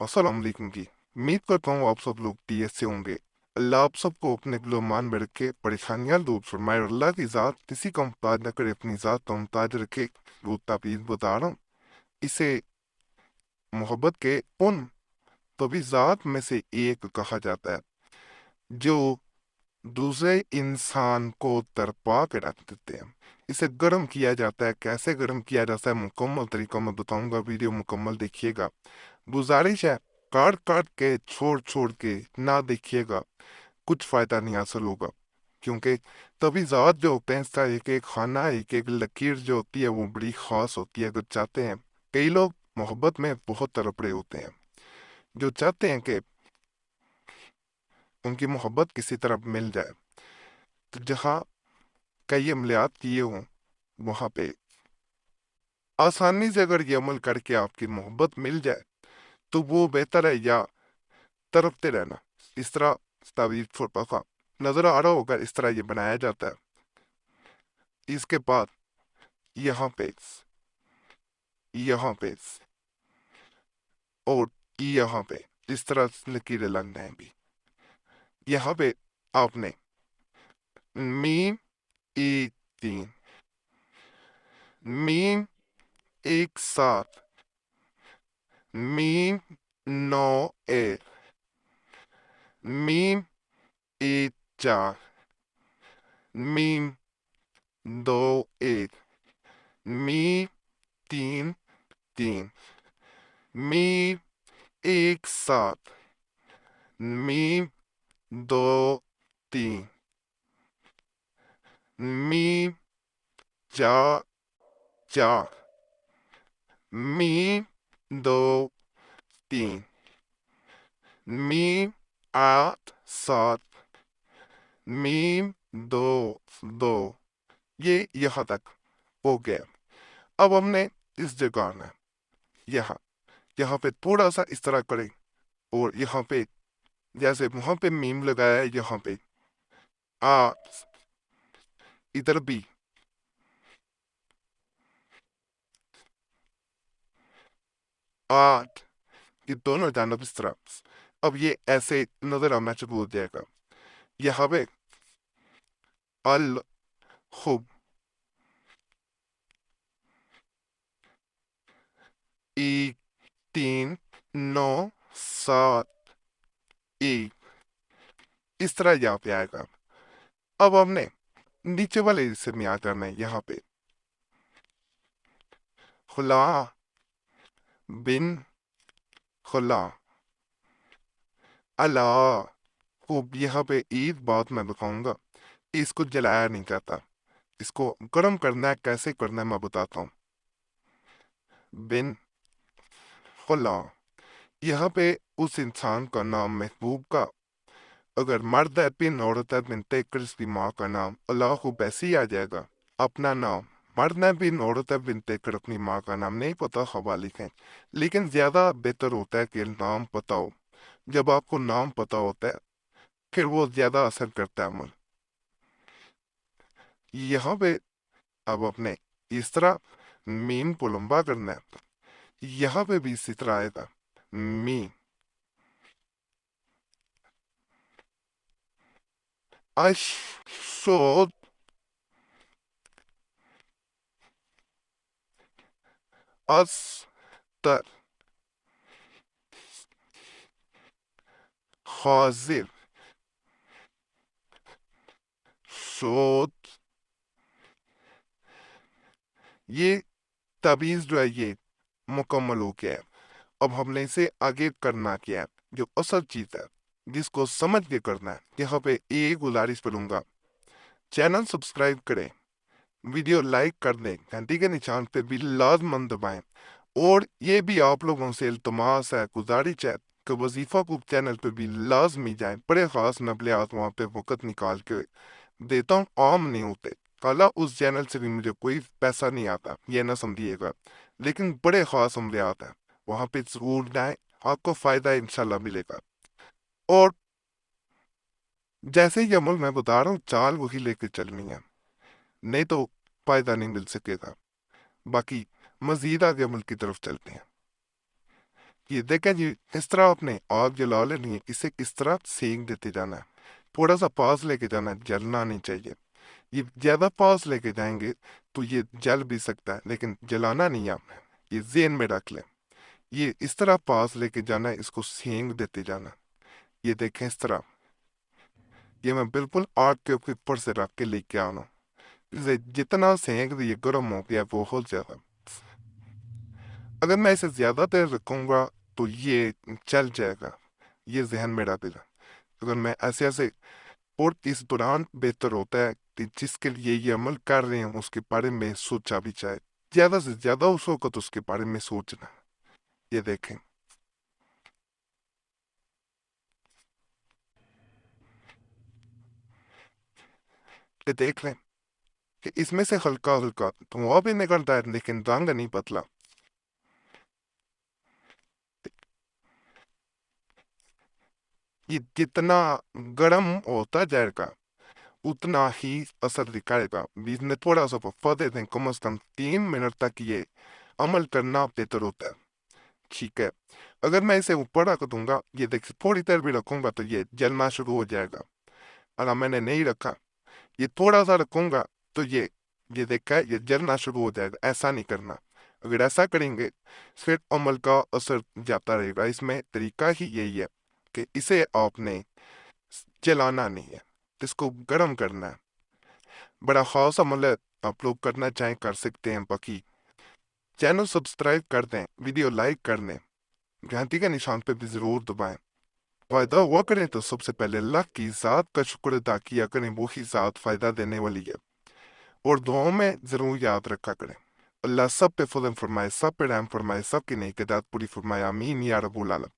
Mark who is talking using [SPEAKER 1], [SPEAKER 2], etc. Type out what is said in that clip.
[SPEAKER 1] अस्सलाम वालेकुम की। उम्मीद करता हूँ आप सब लोग टीएस से होंगे। अल्लाह आप सबको अपने गुलमान में रखे, परेशानियां दूर फरमाए और अल्लाह की ज़ात किसी का मुहताज न करे, अपनी ज़ात का मुहताज रखे। वो ताबीज़ बता रहा हूँ। इसे मोहब्बत के उन तभी ज़ात में से एक कहा जाता है जो दूसरे इंसान को तड़पा के रख देते हैं। इसे गर्म किया जाता है। कैसे गर्म किया जाता है मुकम्मल तरीका मैं बताऊंगा, वीडियो मुकम्मल देखिएगा। गुजारिश है, काट काट के छोड़ छोड़ के ना देखिएगा, कुछ फायदा नहीं हासिल होगा। क्योंकि तभी ज़ात जो होते हैं, इसका एक एक खाना, एक एक लकीर जो होती है वो बड़ी खास होती है। अगर चाहते हैं, कई लोग मोहब्बत में बहुत तड़प रहे होते हैं, जो चाहते हैं कि उनकी मोहब्बत किसी तरह मिल जाए, तो जहाँ कई अमलियात किए हों वहां पे आसानी से अगर ये अमल करके आपकी मोहब्बत मिल जाए तो वो बेहतर है, या तड़पते रहना। इस तरह तावीज़ छोटा सा नजर आ रहा होगा, इस तरह ये बनाया जाता है। इसके बाद यहाँ पे, यहाँ पे और यहाँ पे इस तरह लकीरें लगना है भी। यहाँ पे आपने मीम ई तीन, मीम एक सात, मीम नौ एक, मीम एक चार, मीम दो एक, मीम तीन तीन, मीम एक सात, मीम दो तीन, मीम चार चार, मीम दो तीन, मीम आठ सात, मीम दो दो। ये यहाँ तक हो गया। अब हमने इस जगह आना है। यहाँ यहाँ पे थोड़ा सा इस तरह करें, और यहाँ पे जैसे वहां पे मीम लगाया है, यहाँ पे आठ, इधर भी आठ, ये दोनों जानब इस तरह। अब ये ऐसे नजर आना शुरू हो जाएगा। यहाँ पे अल खुब, एक तीन नौ सात एक, इस तरह यहाँ पे आएगा। अब हमने नीचे वाले हिस्से में आ जाना है। यहाँ पे खुला बिन खुला अला खूब। यहाँ पे एक बात मैं बताऊंगा, इसको जलाया नहीं जाता, इसको गर्म करना है। कैसे करना है मैं बताता हूँ। बिन खुला, यहाँ पे उस इंसान का नाम महबूब का, अगर मर्द है बिन, औरत है बिन, तेकर इसकी माँ का नाम अल्लाह को वैसे ही आ जाएगा। अपना नाम मर्द है बिन, औरत है बिन, तेकर अपनी माँ का नाम नहीं पता खवालिक है, लेकिन ज्यादा बेहतर होता है कि नाम पता हो। जब आपको नाम पता होता है फिर वो ज्यादा असर करता है अमल। यहाँ पे अब अपने इस तरह मीम को लंबा करना है। यहाँ पे भी इसी तरह आएगा। मीम अशोद, अस्तर, खाजिर, शोद। ये ताबीज जो है ये मुकम्मल हो गया है। अब हमने इसे आगे करना क्या है, जो असल चीज है जिसको समझ के करना है। यहाँ पे एक गुजारिश करूंगा, चैनल सब्सक्राइब करें, वीडियो लाइक कर दें, घंटी के निशान पे भी लाजमन दबाएं। और ये भी आप लोगों से इल्तमास है, गुजारिश है कि वजीफा कुक चैनल पे भी लाजमी जाएं। बड़े खास नबलियात वहाँ पे वक़्त निकाल के देता हूँ, आम नहीं होते। हालां उस चैनल से भी मुझे कोई पैसा नहीं आता, ये ना समझिएगा, लेकिन बड़े खास अमलियात हैं, वहाँ पे जरूर जाएं, आपको फायदा इंशाल्लाह मिलेगा। और जैसे ही अमल मैं बता रहा हूँ, चाल वही लेके चलनी है, नहीं तो फायदा नहीं मिल सकेगा। बाकी मजीद आगे अमल की तरफ चलते हैं। یہ دیکھیں جی اس طرح آپ نے آگ جلا لینی ہے، اسے کس طرح سینک دیتے جانا ہے، تھوڑا سا پاس لے کے جانا ہے، جلنا نہیں چاہیے۔ یہ زیادہ پاس لے کے جائیں گے تو یہ جل بھی سکتا ہے، لیکن جلانا نہیں ہے آپ نے، یہ ذہن میں رکھ لیں۔ یہ اس طرح پاس لے کے جانا ہے، اس کو سینک دیتے جانا۔ یہ دیکھیں اس طرح، یہ میں بالکل آگ کے اوپر سے رکھ کے لے کے آنا، اسے جتنا سینک یہ گرم ہو گیا بہت زیادہ۔ اگر میں اسے زیادہ دیر رکھوں گا تو یہ چل جائے گا، یہ ذہن میں رکھ دینا۔ اگر میں ایسے ایسے، اور اس دوران بہتر ہوتا ہے کہ جس کے لیے یہ عمل کر رہے ہیں اس کے بارے میں سوچا بھی جائے، زیادہ سے زیادہ اس وقت اس کے بارے میں سوچنا۔ یہ دیکھیں، یہ دیکھ لیں کہ اس میں سے ہلکا ہلکا دھواں بھی نکلتا ہے لیکن رنگ نہیں بدلا۔ یہ جتنا گرم ہوتا جائے گا اتنا ہی اثر دکھائے گا۔ بیچ میں تھوڑا سا وقفہ دے دیں، کم از کم 3 منٹ تک یہ عمل کرنا بہتر ہوتا ہے۔ ٹھیک ہے، اگر میں اسے اوپر رکھ دوں گا، یہ دیکھ تھوڑی دیر بھی رکھوں گا تو یہ جلنا شروع ہو جائے گا۔ اگر میں نے نہیں رکھا، یہ تھوڑا سا رکھوں گا تو یہ دیکھا یہ جلنا شروع ہو جائے گا۔ ایسا نہیں کرنا، اگر ایسا کریں گے پھر عمل کا اثر جاتا رہے گا۔ اس میں طریقہ ہی یہی ہے کہ اسے آپ نے جلانا نہیں ہے، اس کو گرم کرنا ہے۔ بڑا خاص عمل ہے، آپ لوگ کرنا چاہیں کر سکتے ہیں۔ باقی چینل سبسکرائب کر دیں، ویڈیو لائک کر دیں، گھنٹی کے نشان پہ بھی ضرور دبائیں۔ فائدہ ہوا کریں تو سب سے پہلے اللہ کی ذات کا شکر ادا کیا کریں، وہی ذات فائدہ دینے والی ہے، اور دعاؤں میں ضرور یاد رکھا کریں۔ اللہ سب پہ فضل فرمائے، سب پہ رحم فرمائے، سب کی نیک ہدایت پوری فرمائے، آمین یا رب العالمین۔